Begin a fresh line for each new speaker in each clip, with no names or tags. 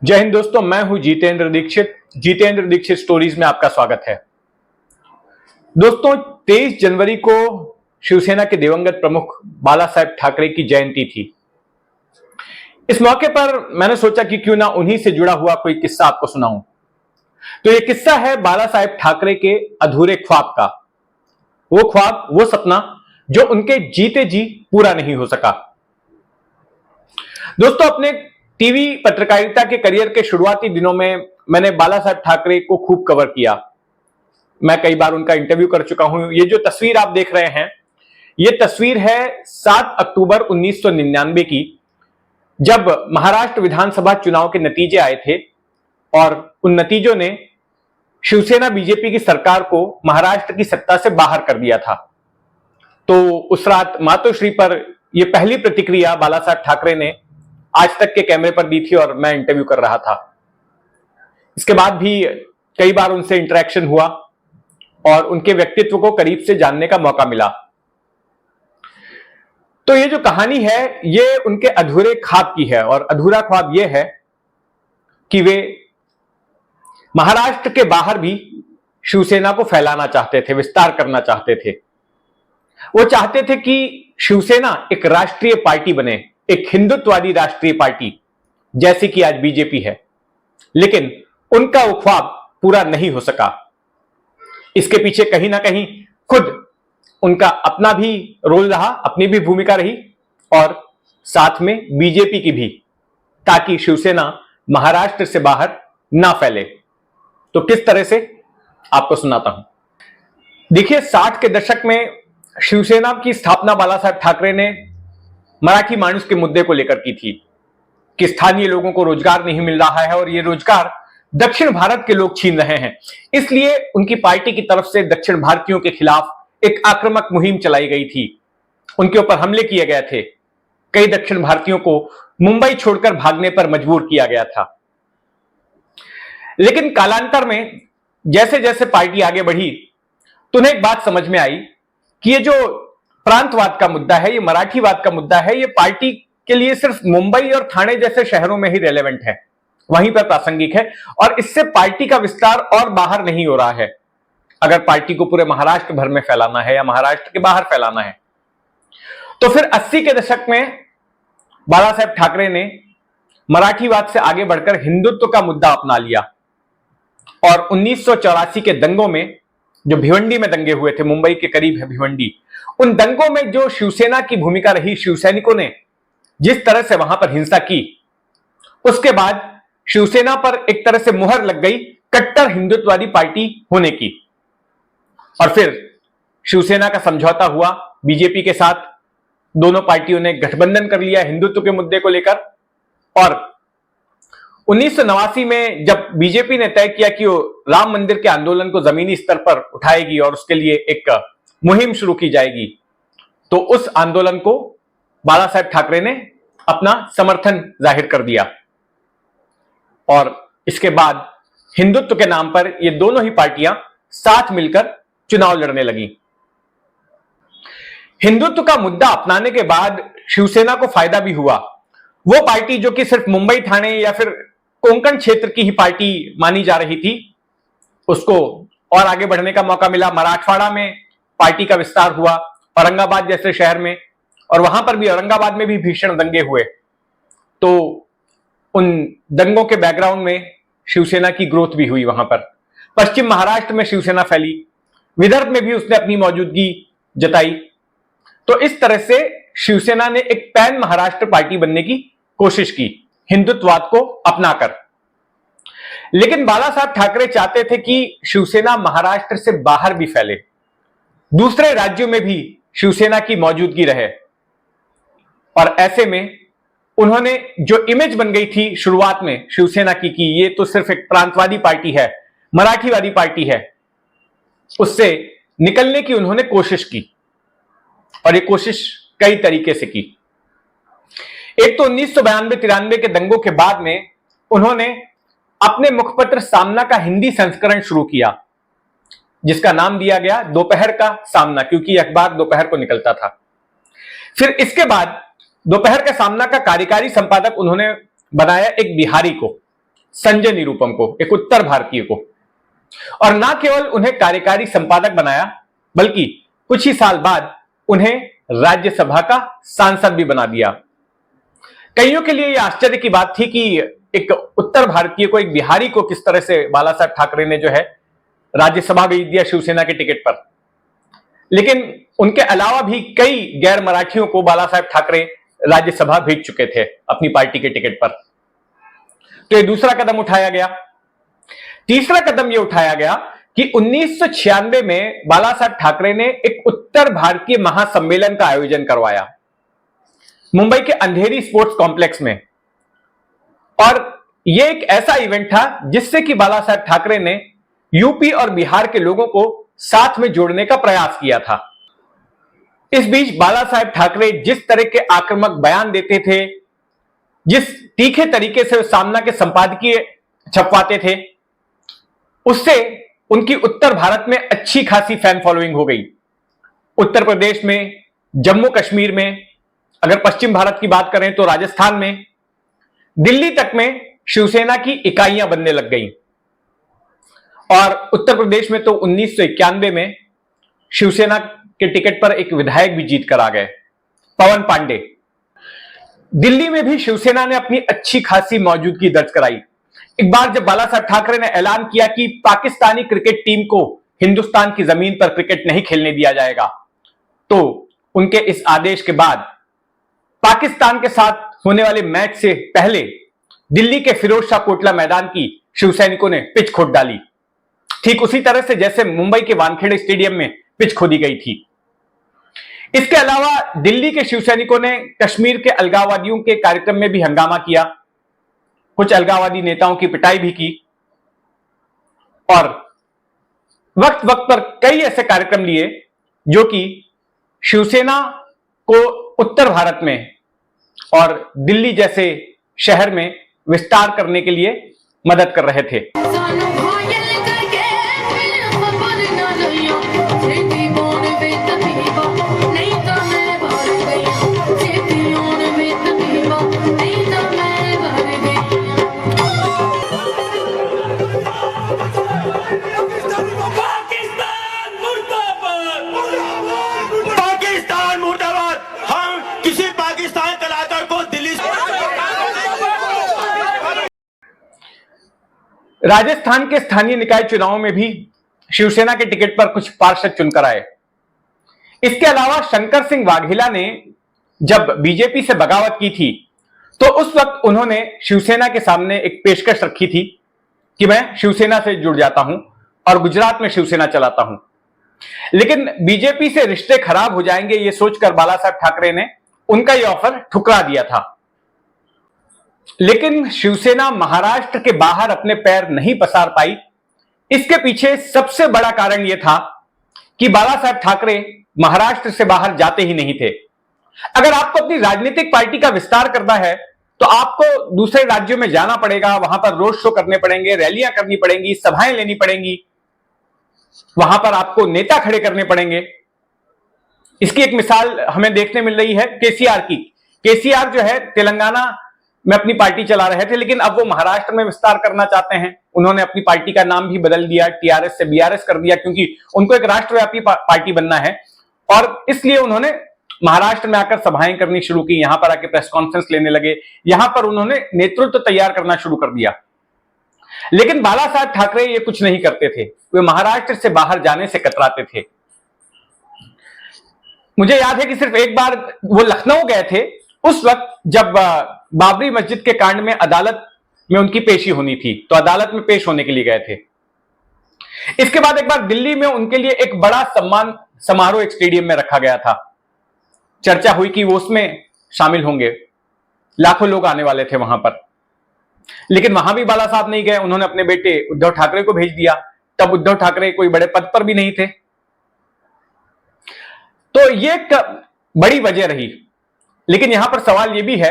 जय हिंद दोस्तों, मैं हूं जितेंद्र दीक्षित। जितेंद्र दीक्षित स्टोरीज में आपका स्वागत है। दोस्तों, 23 जनवरी को शिवसेना के दिवंगत प्रमुख बाला साहेब ठाकरे की जयंती थी। इस मौके पर मैंने सोचा कि क्यों ना उन्हीं से जुड़ा हुआ कोई किस्सा आपको सुनाऊं। तो यह किस्सा है बाला साहेब ठाकरे के अधूरे ख्वाब का। वो ख्वाब, वो सपना जो उनके जीते जी पूरा नहीं हो सका। दोस्तों, अपने टीवी पत्रकारिता के करियर के शुरुआती दिनों में मैंने बाला साहेब ठाकरे को खूब कवर किया। मैं कई बार उनका इंटरव्यू कर चुका हूं। ये जो तस्वीर आप देख रहे हैं, ये तस्वीर है 7 अक्टूबर 1999 की, जब महाराष्ट्र विधानसभा चुनाव के नतीजे आए थे और उन नतीजों ने शिवसेना बीजेपी की सरकार को महाराष्ट्र की सत्ता से बाहर कर दिया था। तो उस रात मातोश्री पर यह पहली प्रतिक्रिया बाला साहेब ठाकरे ने आज तक के कैमरे पर दी थी और मैं इंटरव्यू कर रहा था। इसके बाद भी कई बार उनसे इंटरेक्शन हुआ और उनके व्यक्तित्व को करीब से जानने का मौका मिला। तो ये जो कहानी है, ये उनके अधूरे ख्वाब की है और अधूरा ख्वाब ये है कि वे महाराष्ट्र के बाहर भी शिवसेना को फैलाना चाहते थे, विस्तार करना चाहते थे। वो चाहते थे कि शिवसेना एक राष्ट्रीय पार्टी बने, एक हिंदुत्ववादी राष्ट्रीय पार्टी, जैसी कि आज बीजेपी है। लेकिन उनका वो ख्वाब पूरा नहीं हो सका। इसके पीछे कहीं ना कहीं खुद उनका अपना भी रोल रहा, अपनी भी भूमिका रही और साथ में बीजेपी की भी, ताकि शिवसेना महाराष्ट्र से बाहर ना फैले। तो किस तरह से, आपको सुनाता हूं। देखिए, 60 के दशक में शिवसेना की स्थापना बाला साहेब ठाकरे ने मराठी माणूस के मुद्दे को लेकर की थी कि स्थानीय लोगों को रोजगार नहीं मिल रहा है और ये रोजगार दक्षिण भारत के लोग छीन रहे हैं। इसलिए उनकी पार्टी की तरफ से दक्षिण भारतीयों के खिलाफ एक आक्रामक मुहिम चलाई गई थी। उनके ऊपर हमले किए गए थे। कई दक्षिण भारतीयों को मुंबई छोड़कर भागने पर मजबूर किया गया था। लेकिन कालांतर में जैसे जैसे पार्टी आगे बढ़ी तो उन्हें एक बात समझ में आई कि ये जो प्रांतवाद का मुद्दा है, ये मराठीवाद का मुद्दा है, ये पार्टी के लिए सिर्फ मुंबई और ठाणे जैसे शहरों में ही रेलेवेंट है, वहीं पर प्रासंगिक है और इससे पार्टी का विस्तार और बाहर नहीं हो रहा है। अगर पार्टी को पूरे महाराष्ट्र भर में फैलाना है या महाराष्ट्र के बाहर फैलाना है, तो फिर 80 के दशक में बाला साहेब ठाकरे ने मराठीवाद से आगे बढ़कर हिंदुत्व का मुद्दा अपना लिया और 1984 के दंगों में, जो भिवंडी में दंगे हुए थे, मुंबई के करीब है भिवंडी, उन दंगों में जो शिवसेना की भूमिका रही, शिवसैनिकों ने जिस तरह से वहां पर हिंसा की, उसके बाद शिवसेना पर एक तरह से मुहर लग गई कट्टर हिंदुत्ववादी पार्टी होने की। और फिर शिवसेना का समझौता हुआ बीजेपी के साथ। दोनों पार्टियों ने गठबंधन कर लिया हिंदुत्व के मुद्दे को लेकर। और 1989 में जब बीजेपी ने तय किया कि वो राम मंदिर के आंदोलन को जमीनी स्तर पर उठाएगी और उसके लिए एक मुहिम शुरू की जाएगी, तो उस आंदोलन को बाला साहेब ठाकरे ने अपना समर्थन जाहिर कर दिया और इसके बाद हिंदुत्व के नाम पर ये दोनों ही पार्टियां साथ मिलकर चुनाव लड़ने लगी। हिंदुत्व का मुद्दा अपनाने के बाद शिवसेना को फायदा भी हुआ। वो पार्टी जो कि सिर्फ मुंबई, ठाणे या फिर कोंकण क्षेत्र की ही पार्टी मानी जा रही थी, उसको और आगे बढ़ने का मौका मिला। मराठवाड़ा में पार्टी का विस्तार हुआ, औरंगाबाद जैसे शहर में, और वहां पर भी, औरंगाबाद में भी भीषण दंगे हुए। तो उन दंगों के बैकग्राउंड में शिवसेना की ग्रोथ भी हुई। वहां पर पश्चिम महाराष्ट्र में शिवसेना फैली, विदर्भ में भी उसने अपनी मौजूदगी जताई। तो इस तरह से शिवसेना ने एक पैन महाराष्ट्र पार्टी बनने की कोशिश की, हिंदुत्ववाद को अपनाकर। लेकिन बाला साहब ठाकरे चाहते थे कि शिवसेना महाराष्ट्र से बाहर भी फैले, दूसरे राज्यों में भी शिवसेना की मौजूदगी रहे। और ऐसे में उन्होंने जो इमेज बन गई थी शुरुआत में शिवसेना की कि ये तो सिर्फ एक प्रांतवादी पार्टी है, मराठीवादी पार्टी है, उससे निकलने की उन्होंने कोशिश की। और ये कोशिश कई तरीके से की। एक तो 1992-93 के दंगों के बाद में उन्होंने अपने मुखपत्र सामना का हिंदी संस्करण शुरू किया, जिसका नाम दिया गया दोपहर का सामना, क्योंकि अखबार दोपहर को निकलता था। फिर इसके बाद दोपहर का सामना का कार्यकारी संपादक उन्होंने बनाया एक बिहारी को, संजय निरुपम को, एक उत्तर भारतीय को, और ना केवल उन्हें कार्यकारी संपादक बनाया बल्कि कुछ ही साल बाद उन्हें राज्यसभा का सांसद भी बना दिया। कईयों के लिए यह आश्चर्य की बात थी कि एक उत्तर भारतीय को, एक बिहारी को किस तरह से बाला साहब ठाकरे ने जो है राज्यसभा भेज दिया शिवसेना के टिकट पर। लेकिन उनके अलावा भी कई गैर मराठियों को बाला साहब ठाकरे राज्यसभा भेज चुके थे अपनी पार्टी के टिकट पर। तो ये दूसरा कदम उठाया गया। तीसरा कदम यह उठाया गया कि 1996 में बाला साहब ठाकरे ने एक उत्तर भारतीय महासम्मेलन का आयोजन करवाया मुंबई के अंधेरी स्पोर्ट्स कॉम्प्लेक्स में। और यह एक ऐसा इवेंट था जिससे कि बाला साहब ठाकरे ने यूपी और बिहार के लोगों को साथ में जोड़ने का प्रयास किया था। इस बीच बाला साहब ठाकरे जिस तरह के आक्रामक बयान देते थे, जिस तीखे तरीके से सामना के संपादकीय छपवाते थे, उससे उनकी उत्तर भारत में अच्छी खासी फैन फॉलोइंग हो गई। उत्तर प्रदेश में, जम्मू कश्मीर में, अगर पश्चिम भारत की बात करें तो राजस्थान में, दिल्ली तक में शिवसेना की इकाइयां बनने लग गई। और उत्तर प्रदेश में तो 1991 में शिवसेना के टिकट पर एक विधायक भी जीत कर आ गए, पवन पांडे। दिल्ली में भी शिवसेना ने अपनी अच्छी खासी मौजूदगी दर्ज कराई। एक बार जब बाला साहब ठाकरे ने ऐलान किया कि पाकिस्तानी क्रिकेट टीम को हिंदुस्तान की जमीन पर क्रिकेट नहीं खेलने दिया जाएगा, तो उनके इस आदेश के बाद पाकिस्तान के साथ होने वाले मैच से पहले दिल्ली के फिरोज शाह कोटला मैदान की शिवसैनिकों ने पिच खोद डाली, ठीक उसी तरह से जैसे मुंबई के वानखेड़े स्टेडियम में पिच खोदी गई थी। इसके अलावा दिल्ली के शिवसैनिकों ने कश्मीर के अलगाववादियों के कार्यक्रम में भी हंगामा किया, कुछ अलगाववादी नेताओं की पिटाई भी की, और वक्त वक्त पर कई ऐसे कार्यक्रम लिए जो कि शिवसेना को उत्तर भारत में और दिल्ली जैसे शहर में विस्तार करने के लिए मदद कर रहे थे। राजस्थान के स्थानीय निकाय चुनावों में भी शिवसेना के टिकट पर कुछ पार्षद चुनकर आए। इसके अलावा शंकर सिंह वाघेला ने जब बीजेपी से बगावत की थी तो उस वक्त उन्होंने शिवसेना के सामने एक पेशकश रखी थी कि मैं शिवसेना से जुड़ जाता हूं और गुजरात में शिवसेना चलाता हूं। लेकिन बीजेपी से रिश्ते खराब हो जाएंगे यह सोचकर बाला साहब ठाकरे ने उनका यह ऑफर ठुकरा दिया था। लेकिन शिवसेना महाराष्ट्र के बाहर अपने पैर नहीं पसार पाई। इसके पीछे सबसे बड़ा कारण यह था कि बाला साहब ठाकरे महाराष्ट्र से बाहर जाते ही नहीं थे। अगर आपको अपनी राजनीतिक पार्टी का विस्तार करना है तो आपको दूसरे राज्यों में जाना पड़ेगा, वहां पर रोड शो करने पड़ेंगे, रैलियां करनी पड़ेंगी, सभाएं लेनी पड़ेंगी, वहां पर आपको नेता खड़े करने पड़ेंगे। इसकी एक मिसाल हमें देखने मिल रही है केसीआर की। केसीआर जो है तेलंगाना में अपनी पार्टी चला रहे थे, लेकिन अब वो महाराष्ट्र में विस्तार करना चाहते हैं। उन्होंने अपनी पार्टी का नाम भी बदल दिया, टीआरएस से बीआरएस कर दिया, क्योंकि उनको एक राष्ट्रव्यापी पार्टी बनना है। और इसलिए उन्होंने महाराष्ट्र में आकर सभाएं करनी शुरू की, यहां पर आके प्रेस कॉन्फ्रेंस लेने लगे, यहां पर उन्होंने नेतृत्व तैयार करना शुरू कर दिया। लेकिन बाला साहब ठाकरे ये कुछ नहीं करते थे, वे महाराष्ट्र से बाहर जाने से कतराते थे। मुझे याद है कि सिर्फ एक बार वो लखनऊ गए थे, उस वक्त जब बाबरी मस्जिद के कांड में अदालत में उनकी पेशी होनी थी, तो अदालत में पेश होने के लिए गए थे। इसके बाद एक बार दिल्ली में उनके लिए एक बड़ा सम्मान समारोह एक स्टेडियम में रखा गया था। चर्चा हुई कि वो उसमें शामिल होंगे, लाखों लोग आने वाले थे वहां पर। लेकिन वहां भी बाला साहब नहीं गए, उन्होंने अपने बेटे उद्धव ठाकरे को भेज दिया। तब उद्धव ठाकरे कोई बड़े पद पर भी नहीं थे। तो ये एक बड़ी वजह रही। लेकिन यहां पर सवाल यह भी है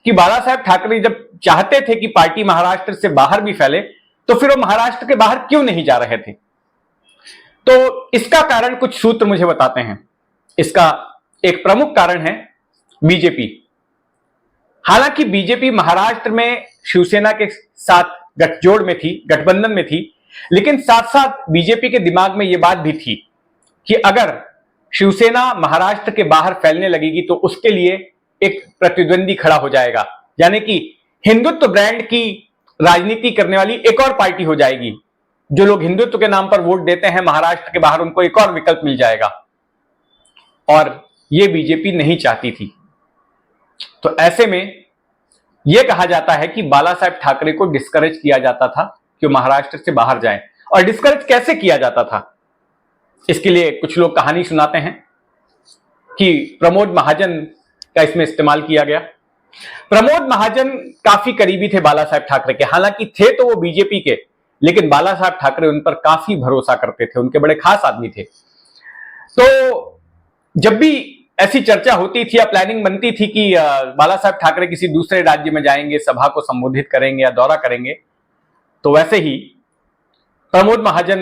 कि बाला साहब ठाकरे जब चाहते थे कि पार्टी महाराष्ट्र से बाहर भी फैले, तो फिर वो महाराष्ट्र के बाहर क्यों नहीं जा रहे थे? तो इसका कारण कुछ सूत्र मुझे बताते हैं। इसका एक प्रमुख कारण है बीजेपी। हालांकि बीजेपी महाराष्ट्र में शिवसेना के साथ गठजोड़ में थी, गठबंधन में थी, लेकिन साथ साथ बीजेपी के दिमाग में यह बात भी थी कि अगर शिवसेना महाराष्ट्र के बाहर फैलने लगेगी तो उसके लिए एक प्रतिद्वंदी खड़ा हो जाएगा, यानी कि हिंदुत्व ब्रांड की राजनीति करने वाली एक और पार्टी हो जाएगी। जो लोग हिंदुत्व के नाम पर वोट देते हैं महाराष्ट्र के बाहर, उनको एक और विकल्प मिल जाएगा, और यह बीजेपी नहीं चाहती थी। तो ऐसे में यह कहा जाता है कि बाला साहेब ठाकरे को डिस्करेज किया जाता था कि वो महाराष्ट्र से बाहर जाएं। और डिस्करेज कैसे किया जाता था, इसके लिए कुछ लोग कहानी सुनाते हैं कि प्रमोद महाजन का इसमें इस्तेमाल किया गया। प्रमोद महाजन काफी करीबी थे बाला साहेब ठाकरे के, हालांकि थे तो वो बीजेपी के, लेकिन बाला साहेब ठाकरे उन पर काफी भरोसा करते थे, उनके बड़े खास आदमी थे। तो जब भी ऐसी चर्चा होती थी या प्लानिंग बनती थी कि बाला साहेब ठाकरे किसी दूसरे राज्य में जाएंगे, सभा को संबोधित करेंगे या दौरा करेंगे, तो वैसे ही प्रमोद महाजन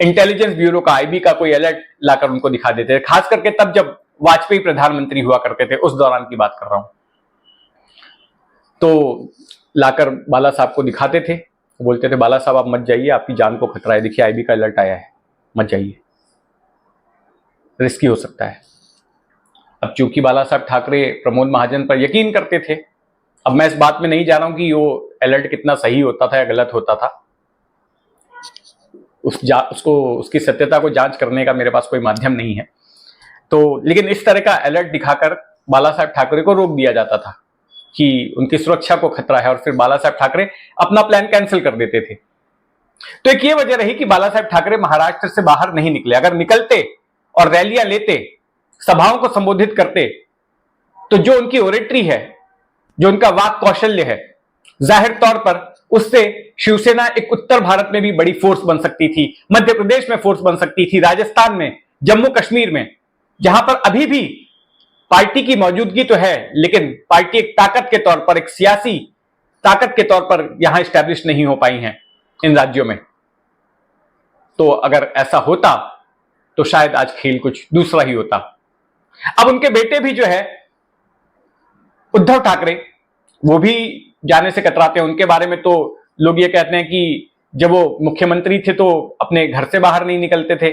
इंटेलिजेंस ब्यूरो का, आईबी का कोई अलर्ट लाकर उनको दिखा देते थे, खास करके तब जब वाजपेयी प्रधानमंत्री हुआ करते थे, उस दौरान की बात कर रहा हूं। तो लाकर बाला साहब को दिखाते थे, बोलते थे बाला साहब आप मत जाइए, आपकी जान को खतरा है, देखिए आईबी का अलर्ट आया है, मत जाइए, रिस्की हो सकता है। अब चूंकि बाला साहब ठाकरे प्रमोद महाजन पर यकीन करते थे, अब मैं इस बात में नहीं जा रहा हूं कि वो अलर्ट कितना सही होता था या गलत होता था, उसकी सत्यता को जांच करने का मेरे पास कोई माध्यम नहीं है। तो लेकिन इस तरह का अलर्ट दिखाकर बाला साहब ठाकरे को रोक दिया जाता था कि उनकी सुरक्षा को खतरा है, और फिर बाला साहब ठाकरे अपना प्लान कैंसिल कर देते थे। तो एक ये वजह रही कि बाला साहब ठाकरे महाराष्ट्र से बाहर नहीं निकले। अगर निकलते और रैलियां लेते, सभाओं को संबोधित करते, तो जो उनकी ओरेटरी है, जो उनका वाक कौशल्य है, जाहिर तौर पर उससे शिवसेना एक उत्तर भारत में भी बड़ी फोर्स बन सकती थी, मध्य प्रदेश में फोर्स बन सकती थी, राजस्थान में, जम्मू कश्मीर में, जहां पर अभी भी पार्टी की मौजूदगी तो है, लेकिन पार्टी एक ताकत के तौर पर, एक सियासी ताकत के तौर पर यहां स्टैब्लिश नहीं हो पाई हैं इन राज्यों में। तो अगर ऐसा होता तो शायद आज खेल कुछ दूसरा ही होता। अब उनके बेटे भी जो है उद्धव ठाकरे, वो भी जाने से कतराते हैं। उनके बारे में तो लोग ये कहते हैं कि जब वो मुख्यमंत्री थे तो अपने घर से बाहर नहीं निकलते थे,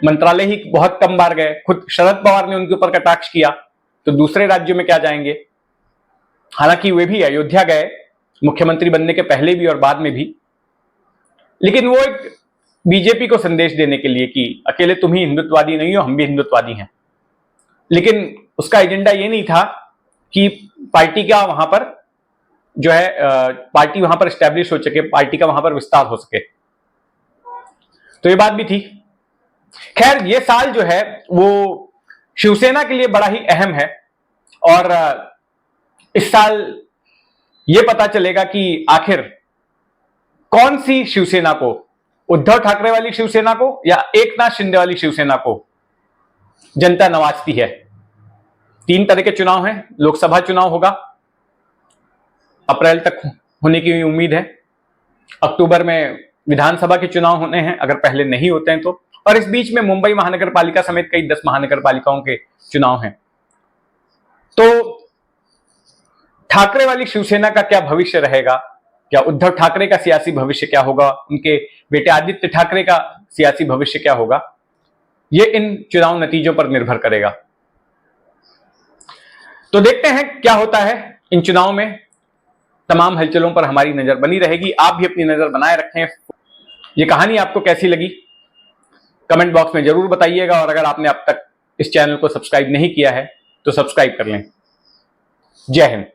मंत्रालय ही बहुत कम बार गए। खुद शरद पवार ने उनके ऊपर कटाक्ष किया, तो दूसरे राज्यों में क्या जाएंगे। हालांकि वे भी अयोध्या गए, मुख्यमंत्री बनने के पहले भी और बाद में भी, लेकिन वो एक बीजेपी को संदेश देने के लिए कि अकेले तुम ही हिंदुत्ववादी नहीं हो, हम भी हिंदुत्ववादी हैं। लेकिन उसका एजेंडा ये नहीं था कि पार्टी का वहां पर जो है पार्टी वहां पर स्टैब्लिश हो सके, पार्टी का वहां पर विस्तार हो सके। तो ये बात भी थी। खैर, ये साल जो है वो शिवसेना के लिए बड़ा ही अहम है, और इस साल ये पता चलेगा कि आखिर कौन सी शिवसेना को, उद्धव ठाकरे वाली शिवसेना को या एकनाथ शिंदे वाली शिवसेना को जनता नवाजती है। 3 तरह के चुनाव हैं। लोकसभा चुनाव होगा, अप्रैल तक होने की उम्मीद है। अक्टूबर में विधानसभा के चुनाव होने हैं, अगर पहले नहीं होते हैं तो। और इस बीच में मुंबई महानगर पालिका समेत कई 10 महानगर पालिकाओं के चुनाव हैं। तो ठाकरे वाली शिवसेना का क्या भविष्य रहेगा, क्या उद्धव ठाकरे का सियासी भविष्य क्या होगा, उनके बेटे आदित्य ठाकरे का सियासी भविष्य क्या होगा, यह इन चुनाव नतीजों पर निर्भर करेगा। तो देखते हैं क्या होता है इन चुनाव में। तमाम हलचलों पर हमारी नजर बनी रहेगी, आप भी अपनी नजर बनाए रखें। यह कहानी आपको कैसी लगी कमेंट बॉक्स में जरूर बताइएगा, और अगर आपने अब तक इस चैनल को सब्सक्राइब नहीं किया है तो सब्सक्राइब कर लें। जय हिंद।